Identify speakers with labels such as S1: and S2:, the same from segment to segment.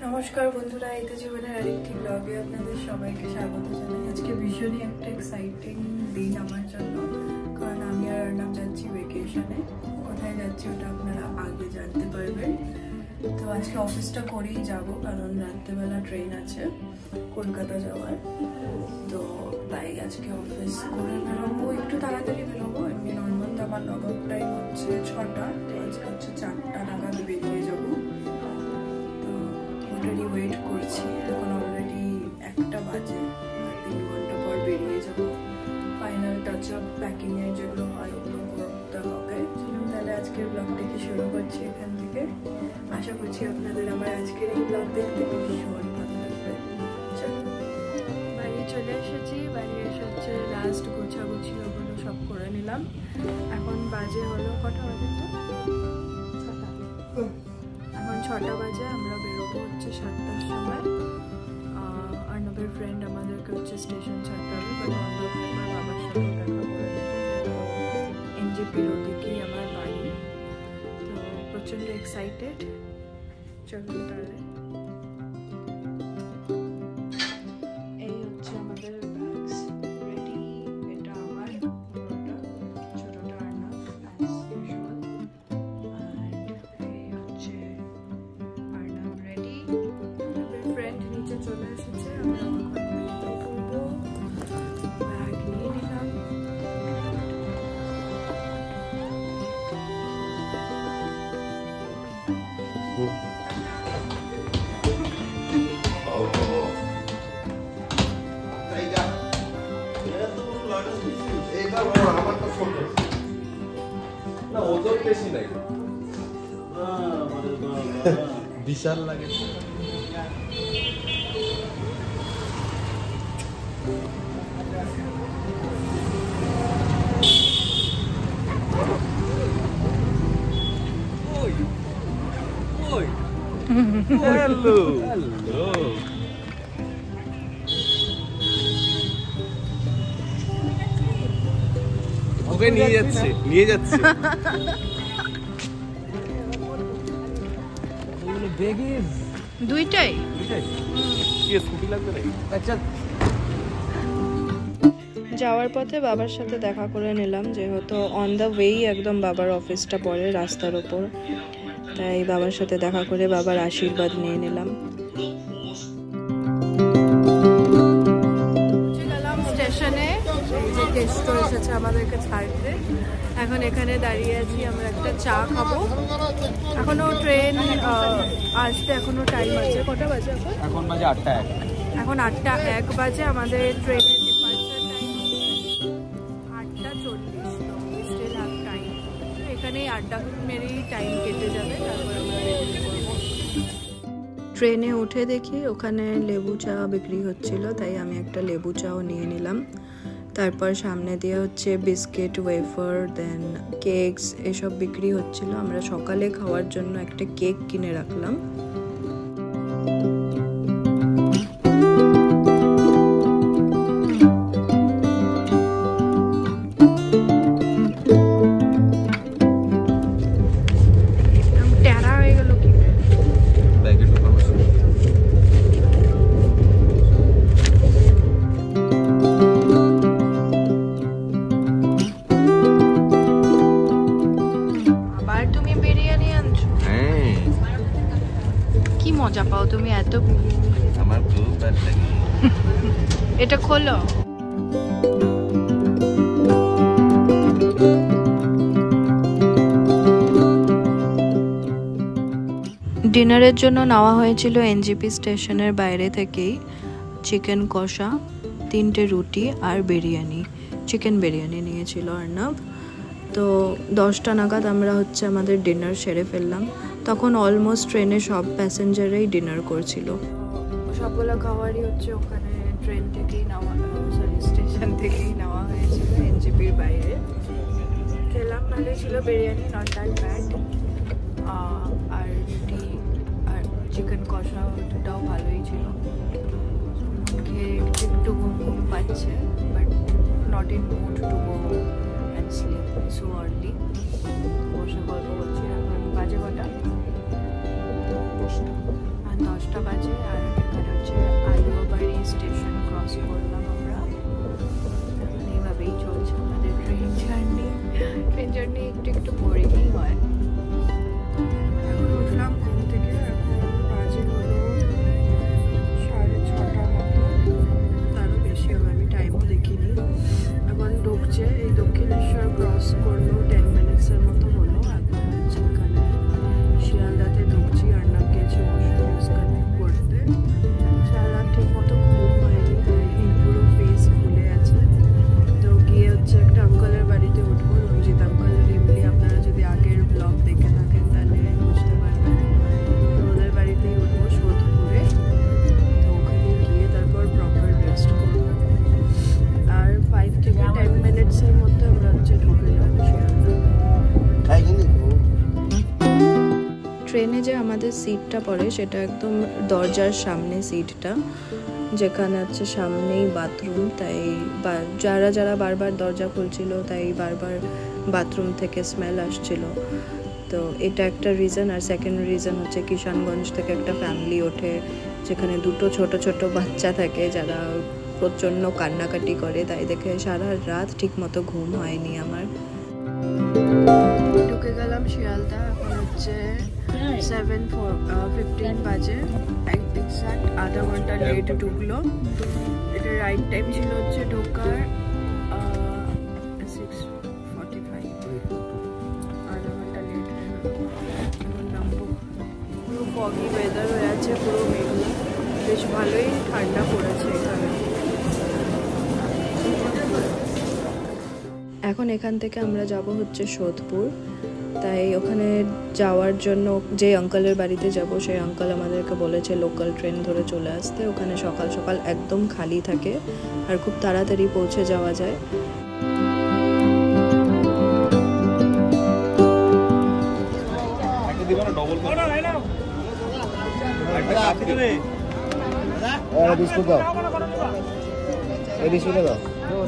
S1: নমস্কার বন্ধুরা, এতে জীবনের আরেকটি ব্লগে আপনাদের সবাইকে স্বাগত জানাই। আজকে ভীষণই একটা এক্সাইটিং দিন আমার জন্য, কারণ আমি আর অর্ণব যাচ্ছি ভ্যাকেশনে। কোথায় যাচ্ছি ওটা আপনারা আগে জানতে পারবেন। তো আজকে অফিসটা করেই যাব, কারণ রাত্রেবেলা ট্রেন আছে কলকাতা যাওয়ার। তো তাই আজকে অফিস করে বেরোবো, একটু তাড়াতাড়ি বেরোবো। এমনি নর্মাল তো আমার লগআউট টাইম হচ্ছে 6টা, তো আজকে হচ্ছে 4টা নাগাদ বেরিয়ে যাবো। অলরেডি ওয়েট করছি, এখন অলরেডি 1টা বাজে, আর 3 ঘন্টা পর বেরিয়ে যাব। ফাইনাল টাচ আপ প্যাকিংয়ের যেগুলো হয় ওগুলো করতে হবে। তাহলে আজকের ব্লগটাকে শুরু করছি এখান থেকে। আশা করছি আপনাদের আমার আজকের এই ব্লগ দেখতে ভীষণ ভালো লাগবে। চলো, বাড়ি চলে এসেছি। বাড়ি এসে হচ্ছে লাস্ট গোছাগুছি ওগুলো সব করে নিলাম। এখন বাজে হলো কটা বাজে? তো 6টা। এখন 6টা বাজে। আমরা বেরোবো হচ্ছে 7টার সময়। অর্ণবের ফ্রেন্ড আমাদেরকে হচ্ছে স্টেশন ছাড়তে হবে, বাট অর্ণব আমার বাবার সাথে দেখা করে এনজেপির ওদিকেই আমার বাড়ি। তো প্রচণ্ড এক্সাইটেড। চলুন তাহলে। এই হচ্ছে আমাদের ব্যাগস রেডি। এটা আমার, বড়টা, ছোটটা অর্ণব অ্যাজ ইউজুয়াল। নিচে চলে এসেছে, আমরা এখন বেরিয়ে পড়বো। ব্যাগ নিয়ে নিলাম।
S2: বিশাল লাগে। হ্যালো হ্যালো, ওকে নিয়ে যাচ্ছে
S1: দুইটাই
S2: কি স্কুটি লাগবে নাকি? আচ্ছা,
S1: যাওয়ার পথে বাবার সাথে দেখা করে নিলাম, যেহেতু অন দ্য ওয়েই একদম বাবার অফিসটা পড়ে রাস্তার ওপর। তাই বাবার সাথে দেখা করে বাবার আশীর্বাদ নিয়ে নিলাম। গেলাম স্টেশনে, যে গেস্ট এসেছে আমাদেরকে ছাড়তে। এখন এখানে দাঁড়িয়ে আছি, আমরা একটা চা খাবো। এখনো ট্রেন আসতে এখনো টাইম আছে। কটা বাজে এখন?
S2: বাজে 8টা 1।
S1: এখন 8টা 1 বাজে। আমাদের ট্রেনের ডিপার্চার টাইম 8টা 40। তো স্টিল হ্যাভ টাইম। এখানেই আড্ডা মেরেই টাইম কেটে যাবে, তারপর আমরা বেরিয়ে পড়বো। ট্রেনে উঠে দেখি ওখানে লেবু চা বিক্রি হচ্ছিল, তাই আমি একটা লেবু চাও নিয়ে নিলাম। তারপর সামনে দিয়ে হচ্ছে বিস্কিট, ওয়েফার, দেন কেকস এসব বিক্রি হচ্ছিল। আমরা সকালে খাওয়ার জন্য একটা কেক কিনে রাখলাম। কি মজা পাও তুমি এত?
S2: আমার খুব ভালো লাগে।
S1: এটা খোলো। ডিনারের জন্য নেওয়া হয়েছিল এনজেপি স্টেশনের বাইরে থেকেই চিকেন কষা, 3টে রুটি আর বিরিয়ানি। চিকেন বিরিয়ানি নিয়েছিল অর্ণব। তো 10টা নাগাদ আমরা হচ্ছে আমাদের ডিনার সেরে ফেললাম। তখন অলমোস্ট ট্রেনে সব প্যাসেঞ্জারই ডিনার করছিল। সবগুলো খাবারই হচ্ছে ওখানে ট্রেন থেকেই নেওয়া, স্টেশন থেকেই নেওয়া হয়েছিল এনজেপির বাইরে। খেলাম, ভালোই ছিল বিরিয়ানি, নট দ্যাট ব্যাড। আর রুটি আর চিকেন কষা ওটাও ভালোই ছিল। খেয়ে একটু ঘুম পাচ্ছে, but not in mood to go and sleep so early. বসে গল্প করছি। এখন বাজে কটা? 10টা বাজে। সিটটা পড়ে সেটা একদম দরজার সামনে সিটটা, যেখানে হচ্ছে সামনেই বাথরুম। তাই যারা যারা বারবার দরজা খুলছিল তাই বারবার বাথরুম থেকে স্মেল আসছিল। তো এটা একটা রিজন। আর সেকেন্ড রিজন হচ্ছে কিষানগঞ্জ থেকে একটা ফ্যামিলি ওঠে, যেখানে দুটো ছোট ছোট বাচ্চা থাকে যারা প্রচণ্ড কান্নাকাটি করে, তাই দেখে সারা রাত ঠিক মতো ঘুম হয়নি আমার। ঢুকে গেলাম শিয়ালদা, এখন হচ্ছে 7:15 বাজে, এক্সাক্ট আধা ঘন্টা লেট ঢুকলো। এটা রাইট টাইম ছিল হচ্ছে ঢোকার 6:45, আধা ঘন্টা লেট নামবো। পুরো ফগি ওয়েদার হয়ে আছে, পুরো মেঘলা, বেশ ভালোই ঠান্ডা পড়েছে এখানে। এখন এখান থেকে আমরা যাব হচ্ছে সোদপুর। তাই ওখানে যাওয়ার জন্য যে আঙ্কেলের বাড়িতে যাব সেই আঙ্কেল আমাদেরকে বলেছে লোকাল ট্রেন ধরে চলে আসতে। ওখানে সকাল সকাল একদম খালি থাকে আর খুব তাড়াতাড়ি পৌঁছে যাওয়া যায়।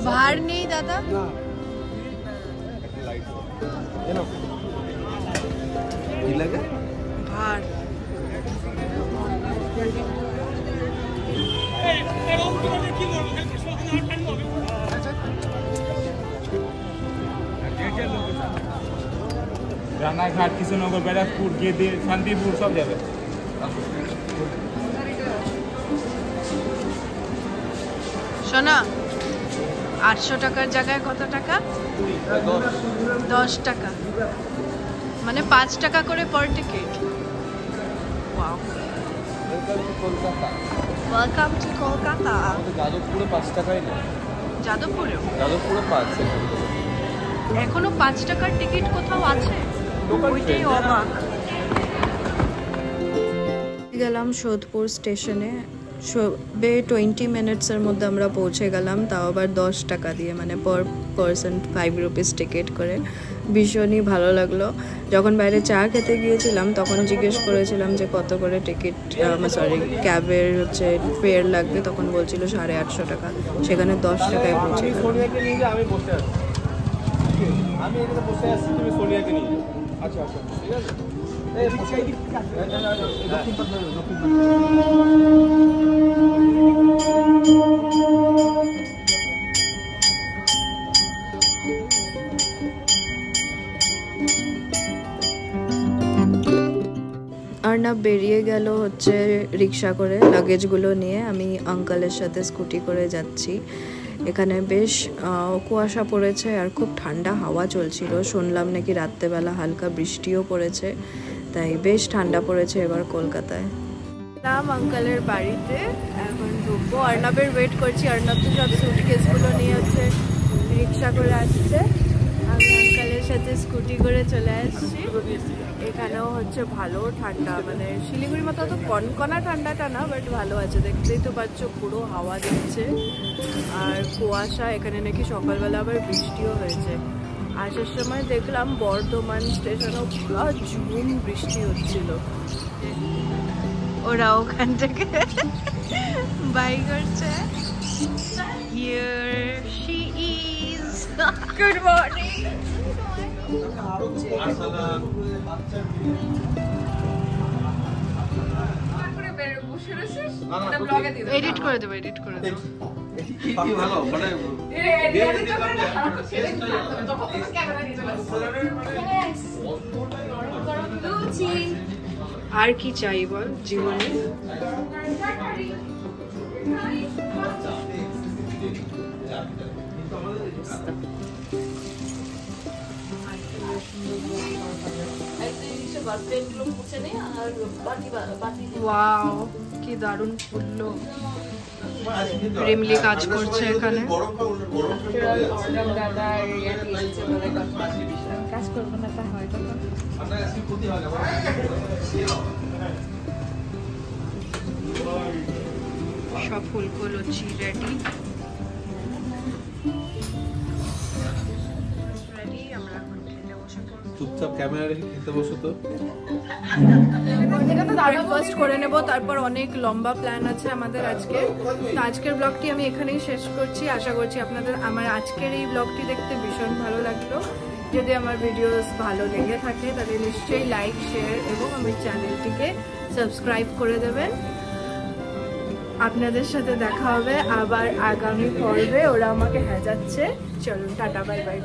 S1: ভার নেই দাদা,
S2: কি লাগে
S1: ভার।
S3: রানাঘাট, কৃষ্ণনগর, ব্যারাকপুর, গেদে, শান্তিপুর সব যাবে।
S1: শোনা, 800 টাকার জায়গায় কত টাকা? 10 টাকা, মানে 5 টাকা করে per ticket. Wow, welcome to Kolkata.
S2: যাদবপুরে 5 টাকাই না,
S1: যাদবপুরেও?
S2: যাদবপুরে 5
S1: এখনো 5 টাকার টিকিট কোথাও আছে? ওইটাই অবাক। গেলাম সোদপুর স্টেশনে, 20 মিনিটসের মধ্যে আমরা পৌঁছে গেলাম, তাও আবার 10 টাকা দিয়ে, মানে পার পারসন 5 রুপিস টিকিট করে। ভীষণই ভালো লাগলো। যখন বাইরে চা খেতে গিয়েছিলাম তখন জিজ্ঞেস করেছিলাম যে কত করে টিকিট, ক্যাবের হচ্ছে ফেয়ার লাগবে, তখন বলছিল 850 টাকা, সেখানে 10 টাকায় পৌঁছে গেল।
S3: আমি এখানে বসে আছি, তুমি সোনিয়াকে নিয়ে যাও। আচ্ছা আচ্ছা, ঠিক আছে।
S1: অর্ণব বেরিয়ে গেল হচ্ছে রিক্সা করে লাগেজগুলো নিয়ে। আমি আঙ্কেলের সাথে স্কুটি করে যাচ্ছি। এখানে বেশ কুয়াশা পড়েছে আর খুব ঠান্ডা হাওয়া চলছিল। শুনলাম নাকি রাত্রেবেলা হালকা বৃষ্টিও পড়েছে, তাই বেশ ঠান্ডা পড়েছে এবার কলকাতায়। আঙ্কেলের বাড়িতে এখন ঢুকবো। অর্ণবের ওয়েট করছি। অর্ণব তো সব সুটকেসগুলো নিয়ে হচ্ছে রিক্সা করে আসছে, আমি আঙ্কেলের সাথে স্কুটি করে চলে আসছি। এখানেও হচ্ছে ভালো ঠান্ডা, মানে শিলিগুড়ির মতো তো কনকনা ঠান্ডাটা না, বাট ভালো আছে। দেখতেই তো পাচ্ছ পুরো হাওয়া দিচ্ছে আর কুয়াশা। এখানে নাকি সকালবেলা আবার বৃষ্টিও হয়েছে। আসার সময় দেখলাম বর্ধমান স্টেশনেও পুরো ঝুম বৃষ্টি হচ্ছিল। ওরা ওখান থেকে বাই করছে। Here she is. Good morning. Edit করে দেবো, এডিট করে দেবো। আর কি চাই বল জীবনে? ওয়াও, কি দারুণ ফুললো। রিমলি কাজ করছে এখানে। কাজ করবো না তা হয় তখন। সব ফুলকো লুচি রেডি।
S2: চুপচাপ ক্যামেরা রেখে খেতে বসো তো।
S1: ব্রেকফাস্ট করে নেব, তারপর অনেক লম্বা প্ল্যান আছে আমাদের আজকে। তো আজকের ব্লগটি আমি এখানেই শেষ করছি। আশা করছি আপনাদের আমার আজকের এই ব্লগটি দেখতে ভীষণ ভালো লাগলো। যদি আমার ভিডিওস ভালো লেগে থাকে তাহলে নিশ্চয়ই লাইক, শেয়ার এবং আমার চ্যানেলটিকে সাবস্ক্রাইব করে দেবেন। আপনাদের সাথে দেখা হবে আবার আগামী পর্বে। ওরা আমাকে হ্যাঁ যাচ্ছে। চলুন, টাটা, বাই বাই।